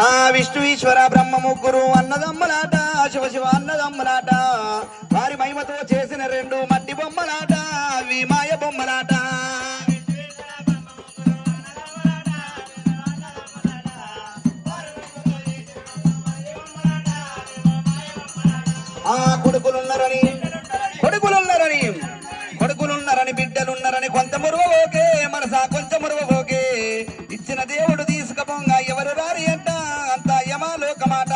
ఆ విష్ణు ఈశ్వర బ్రహ్మ ముగ్గురు అన్నదమ్మలాట శివ శివ అన్నదమ్మలాట వారి మహిమతో చేసిన రెండు మట్టి బొమ్మలాట అవి మాయ బొమ్మలాట ఆ కొడుకులున్నారని బిడ్డలున్నారని కొంత మురువోకే మనసా కొంత మురువోకే ఇచ్చిన దేవుడు తీసుకపోంగా ఎవరు రారి అంట అంత యమాలోకమాట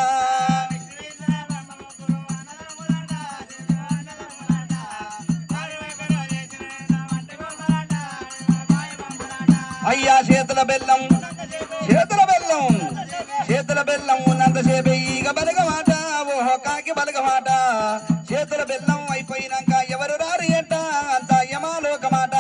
అయ్యా చేతుల బెల్లం ఉన్నంతసేపు ఈగ బలగమాట ఓహో కాకి బలగమాట చేతుల బెల్లం అయిపోయినాక ఎవరు రారి అంట అంత యమాలోకమాట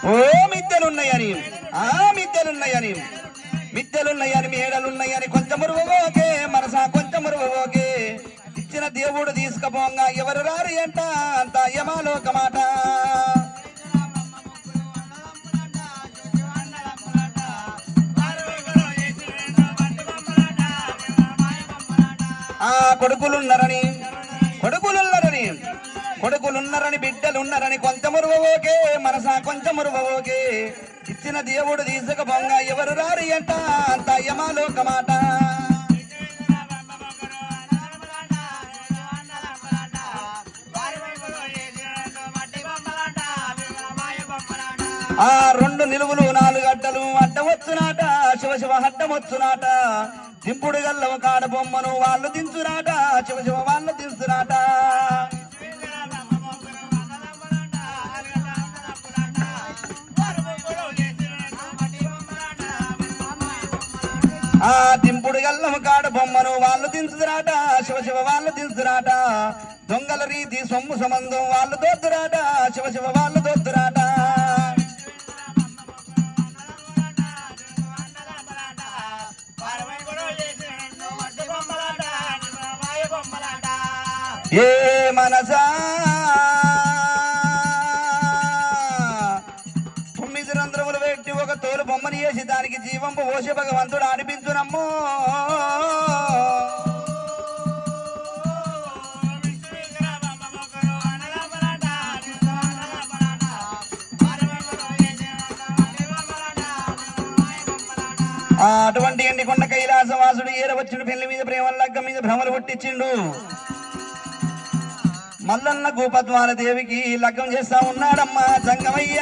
ఓ మిద్దెలున్నాయని మేడలున్నాయని కొంచెం మురువోకే మనసా కొంచెం మురువోకే ఇచ్చిన దేవుడు తీసుకపోంగా ఎవరు రారి అంట అంత యమాలోకమాట ఆ కొడుకులున్నారని బిడ్డలున్నారని కొంత మురువోకే మనసా కొంచెం మురువోకే ఇచ్చిన దేవుడు తీసుకపోంగా ఎవరు రారి అంట అంత యమాలోకమాట ఆ రెండు నిలువులు నాలుగు అడ్డలు అడ్డవచ్చునాట శివ శివ అడ్డమొచ్చునాట దింపుడు గల్లవ కాడ బొమ్మను వాళ్ళు దించునాట శివ శివ వాళ్ళు దించునాట ఆ దింపుడు గల్లవ కాడ బొమ్మను వాళ్ళు దించుతురాట శివ శివ వాళ్ళు దించురాట దొంగల రీతి సొమ్ము సంబంధం వాళ్ళు దోద్దురాట శివ శివ వాళ్ళు దోద్దురాట ఏ మనసా 9 రంధ్రములు పెట్టి ఒక తోలు బొమ్మని వేసి దానికి జీవంపు పోసే భగవంతుడు అనిపించునమ్మో అటువంటి ఎండికొండ కైలాసవాసుడు ఏరవచ్చుడు పెళ్లి మీద ప్రేమ లగ్గ మీద భ్రమలు పుట్టించిండు మల్లన్న గోపద్వాల దేవికి లగ్గం చేస్తా ఉన్నాడమ్మా జంగమయ్య